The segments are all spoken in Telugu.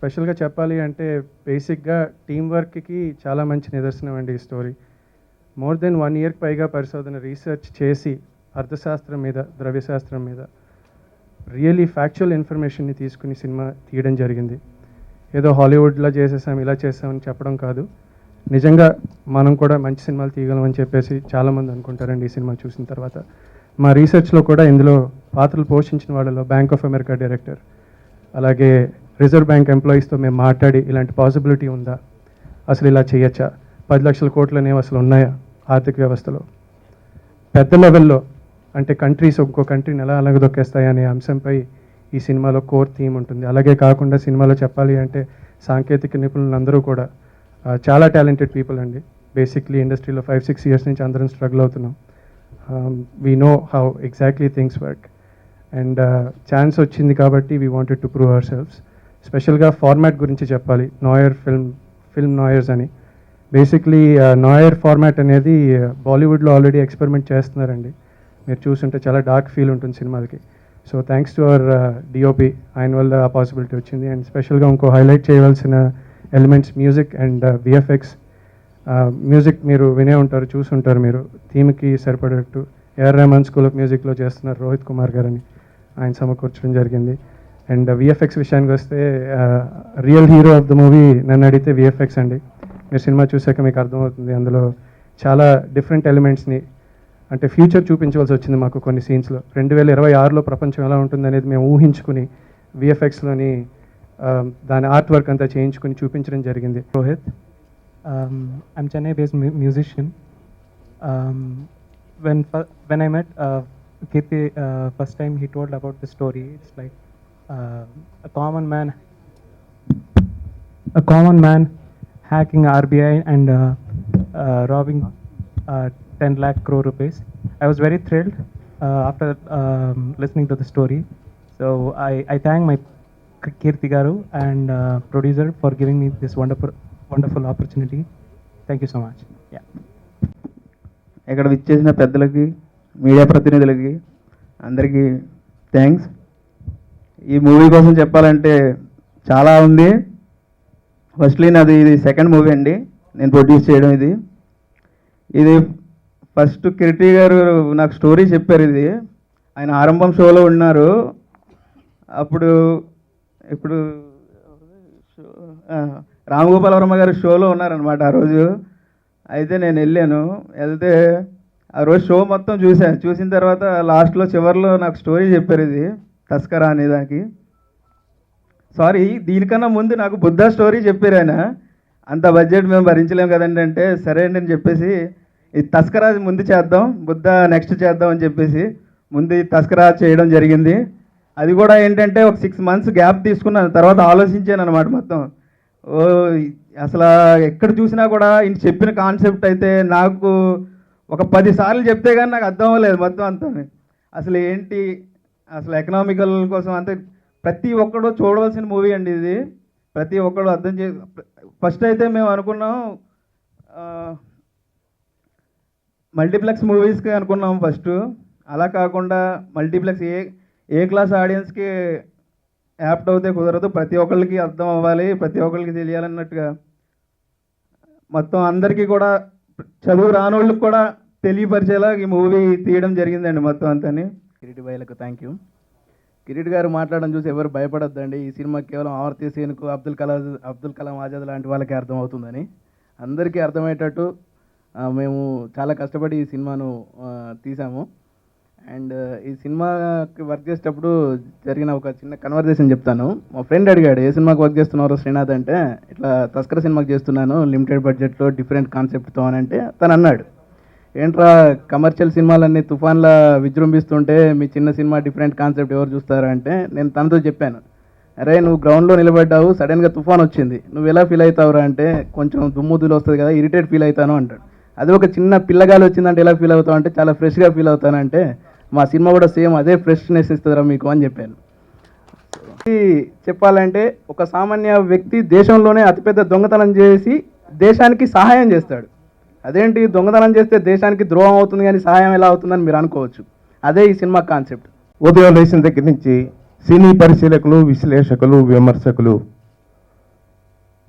స్పెషల్గా చెప్పాలి అంటే బేసిక్గా టీం వర్క్కి చాలా మంచి నిదర్శనం అండి ఈ స్టోరీ. మోర్ దెన్ 1 ఇయర్కి పైగా పరిశోధన రీసెర్చ్ చేసి అర్థశాస్త్రం మీద, ద్రవ్యశాస్త్రం మీద రియలీ ఫ్యాక్చువల్ ఇన్ఫర్మేషన్ని తీసుకుని సినిమా తీయడం జరిగింది. ఏదో హాలీవుడ్లో చేసేసాం, ఇలా చేసామని చెప్పడం కాదు. నిజంగా మనం కూడా మంచి సినిమాలు తీయగలమని చెప్పేసి చాలామంది అనుకుంటారండి ఈ సినిమా చూసిన తర్వాత. మా రీసెర్చ్లో కూడా ఇందులో పాత్రలు పోషించిన వాళ్ళలో బ్యాంక్ ఆఫ్ అమెరికా డైరెక్టర్, అలాగే రిజర్వ్ బ్యాంక్ ఎంప్లాయీస్తో మేము మాట్లాడి ఇలాంటి పాసిబిలిటీ ఉందా, అసలు ఇలా చేయొచ్చా, 10 లక్షల కోట్లు అనేవి అసలు ఉన్నాయా ఆర్థిక వ్యవస్థలో, పెద్ద లెవెల్లో అంటే కంట్రీస్ ఇంకో కంట్రీని ఎలా అలగదొక్కేస్తాయి అనే అంశంపై ఈ సినిమాలో కోర్ థీమ్ ఉంటుంది. అలాగే కాకుండా సినిమాలో చెప్పాలి అంటే సాంకేతిక నిపుణులందరూ కూడా చాలా టాలెంటెడ్ పీపుల్ అండి. బేసిక్లీ ఇండస్ట్రీలో 5-6 ఇయర్స్ నుంచి అందరం స్ట్రగుల్ అవుతున్నాం. We know how exactly things work and chance వచ్చింది కాబట్టి we wanted to prove our selves. స్పెషల్గా ఫార్మాట్ గురించి చెప్పాలి. నాయర్ ఫిల్మ్ నాయర్స్ అని. బేసిక్లీ నాయర్ ఫార్మాట్ అనేది బాలీవుడ్లో ఆల్రెడీ ఎక్స్పెరిమెంట్ చేస్తున్నారండి. మీరు చూస్తుంటే చాలా డార్క్ ఫీల్ ఉంటుంది సినిమాలకి. So thanks to our DOP, ఆయన వల్ల ఆ పాసిబిలిటీ వచ్చింది. అండ్ స్పెషల్గా ఇంకో హైలైట్ చేయవలసిన elements music and VFX. Music మీరు వినే ఉంటారు, చూసుంటారు మీరు. థీమ్కి సరిపడేట్టు ఏఆర్ రెహమాన్ స్కూల్ ఆఫ్ మ్యూజిక్లో చేస్తున్నారు రోహిత్ కుమార్ గారని, ఆయన సమకూర్చడం జరిగింది. అండ్ విఎఫ్ఎక్స్ విషయానికి వస్తే real hero of the movie నన్ను అడిగితే విఎఫ్ఎక్స్ అండి. మీరు సినిమా చూసాక మీకు అర్థమవుతుంది. అందులో చాలా డిఫరెంట్ ఎలిమెంట్స్ని అంటే ఫ్యూచర్ చూపించవలసి వచ్చింది మాకు కొన్ని సీన్స్లో. 2026లో ప్రపంచం ఎలా ఉంటుంది అనేది మేము ఊహించుకుని విఎఫ్ఎక్స్లోని దాని ఆర్ట్ వర్క్ అంతా చేయించుకుని చూపించడం జరిగింది. Rohit, I'm Chennai-based musician. When I met Kirti first time, he told about the story. It's like a common man hacking RBI and robbing 10 lakh crore rupees. I was very thrilled after listening to the story. So I thank my Kirti Garu and producer for giving me this wonderful opportunity. Thank you so much. Yeah. ఇక్కడ విచ్చేసిన పెద్దలకి, మీడియా ప్రతినిధులకి అందరికీ థ్యాంక్స్. ఈ మూవీ కోసం చెప్పాలంటే చాలా ఉంది. ఫస్ట్లీ నాది ఇది సెకండ్ మూవీ అండి నేను ప్రొడ్యూస్ చేయడం. ఇది ఫస్ట్ కిరీటి గారు నాకు స్టోరీ చెప్పారు. ఇది ఆయన ఆరంభం షోలో ఉన్నారు. ఇప్పుడు రామగోపాల వర్మ గారు షోలో ఉన్నారనమాట ఆ రోజు. అయితే నేను వెళ్తే ఆ రోజు షో మొత్తం చూసిన తర్వాత లాస్ట్లో చివరిలో నాకు స్టోరీ చెప్పారు. ఇది తస్కరా అనే దానికి. సారీ, దీనికన్నా ముందు నాకు బుద్ధ స్టోరీ చెప్పారు ఆయన. అంత బడ్జెట్ మేము భరించలేము కదండి అంటే, సరే అండి అని చెప్పేసి ఈ తస్కరా ముందు చేద్దాం, బుద్ధ నెక్స్ట్ చేద్దాం అని చెప్పేసి ముందు ఈ తస్కరా చేయడం జరిగింది. అది కూడా ఏంటంటే ఒక 6 months గ్యాప్ తీసుకున్నాను. తర్వాత ఆలోచించాను అనమాట మొత్తం. అసలు ఎక్కడ చూసినా కూడా ఇంటి చెప్పిన కాన్సెప్ట్ అయితే నాకు ఒక 10 సార్లు చెప్తే కానీ నాకు అర్థం అవ్వలేదు మొత్తం అంతా. అసలు ఏంటి, అసలు ఎకనామికల్ కోసం అంతే ప్రతి ఒక్కడు చూడవలసిన మూవీ అండి ఇది. ప్రతి ఒక్కడు అర్థం ఫస్ట్ అయితే మేము అనుకున్నాం మల్టీప్లెక్స్ మూవీస్కి అనుకున్నాం ఫస్ట్. అలా కాకుండా మల్టీప్లెక్స్ ఏ క్లాస్ ఆడియన్స్కి యాప్ట్ అవుతే కుదరదు, ప్రతి ఒక్కరికి అర్థం అవ్వాలి, ప్రతి ఒక్కరికి తెలియాలన్నట్టుగా మొత్తం అందరికీ కూడా చదువు రానోళ్ళకి కూడా తెలియపరిచేలా ఈ మూవీ తీయడం జరిగిందండి మొత్తం అంతని. కిరీటి భాయ్లకు థ్యాంక్ యూ. కిరీటి గారు మాట్లాడడం చూసి ఎవరు భయపడొద్దండి. ఈ సినిమా కేవలం ఆవర్తి సేన్కు అబ్దుల్ కలాం ఆజాద్ లాంటి వాళ్ళకి అర్థం అవుతుందని, అందరికీ అర్థమయ్యేటట్టు మేము చాలా కష్టపడి ఈ సినిమాను తీసాము. అండ్ ఈ సినిమాకి వర్క్ చేసేటప్పుడు జరిగిన ఒక చిన్న కన్వర్జేషన్ చెప్తాను. మా ఫ్రెండ్ అడిగాడు, ఏ సినిమాకి వర్క్ చేస్తున్నారు శ్రీనాథ్ అంటే, ఇట్లా తస్కర సినిమాకి చేస్తున్నాను లిమిటెడ్ బడ్జెట్లో డిఫరెంట్ కాన్సెప్ట్తో అని అంటే, తను అన్నాడు, ఏంట్రా కమర్షియల్ సినిమాలన్నీ తుఫాన్లా విజృంభిస్తుంటే మీ చిన్న సినిమా డిఫరెంట్ కాన్సెప్ట్ ఎవరు చూస్తారు అంటే, నేను తనతో చెప్పాను, అరే నువ్వు గ్రౌండ్లో నిలబడ్డావు, సడన్గా తుఫాన్ వచ్చింది, నువ్వు ఎలా ఫీల్ అవుతావురా అంటే, కొంచెం దుమ్ముదులు వస్తుంది కదా, ఇరిటేట్ ఫీల్ అవుతాను అంటాడు. అది ఒక చిన్న పిల్లగాలి వచ్చిందంటే ఎలా ఫీల్ అవుతావు అంటే, చాలా ఫ్రెష్గా ఫీల్ అవుతానంటే, మా సినిమా కూడా సేమ్ అదే ఫ్రెష్నెస్ ఇస్తుందిరా మీకు అని చెప్పాను. చెప్పాలంటే ఒక సామాన్య వ్యక్తి దేశంలోనే అతిపెద్ద దొంగతనం చేసి దేశానికి సహాయం చేస్తాడు. అదేంటి, దొంగతనం చేస్తే దేశానికి ద్రోహం అవుతుంది కానీ సహాయం ఎలా అవుతుందని మీరు అనుకోవచ్చు. అదే ఈ సినిమా కాన్సెప్ట్. ఉదయం లేచిన దగ్గర నుంచి సినీ పరిశీలకులు, విశ్లేషకులు, విమర్శకులు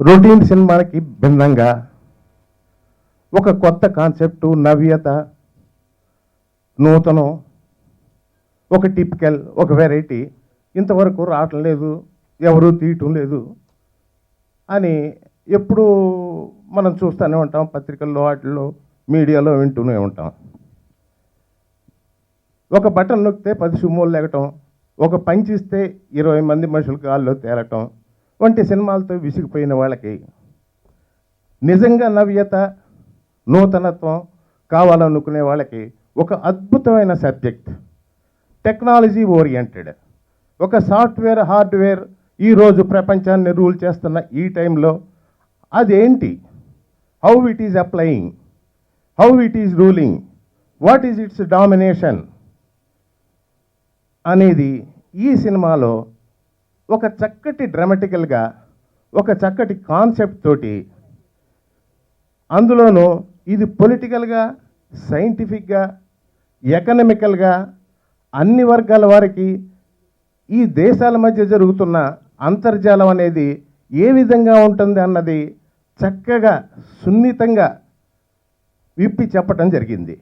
రొటీన్ సినిమాకి భిన్నంగా ఒక కొత్త కాన్సెప్టు, నవ్యత, నూతనం, ఒక టిపికల్, ఒక వెరైటీ ఇంతవరకు రావటం లేదు, ఎవరూ తీయటం లేదు అని ఎప్పుడూ మనం చూస్తూనే ఉంటాం, పత్రికల్లో వాటిల్లో మీడియాలో వింటూనే ఉంటాం. ఒక బటన్ నొక్కితే 10 సుమోలు లెగటం, ఒక పంచ్ ఇస్తే 20 మంది మనుషులు గాల్లో తేలటం వంటి సినిమాలతో విసిగిపోయిన వాళ్ళకి నిజంగా నవ్యత, నూతనత్వం కావాలనుకునే వాళ్ళకి ఒక అద్భుతమైన సబ్జెక్ట్, టెక్నాలజీ ఓరియంటెడ్, ఒక సాఫ్ట్వేర్ హార్డ్వేర్ ఈరోజు ప్రపంచాన్ని రూల్ చేస్తున్న ఈ టైంలో అదేంటి, how it is applying, how it is ruling, what is it's domination అనేది ఈ సినిమాలో ఒక చక్కటి డ్రామాటికల్గా, ఒక చక్కటి కాన్సెప్ట్ తోటి, అందులోనూ ఇది పొలిటికల్గా, సైంటిఫిక్గా, ఎకనామికల్గా అన్ని వర్గాల వారికి ఈ దేశాల మధ్య జరుగుతున్న అంతర్జాలం అనేది ఏ విధంగా ఉంటుంది అన్నది చక్కగా సున్నితంగా విప్పి చెప్పటం జరిగింది.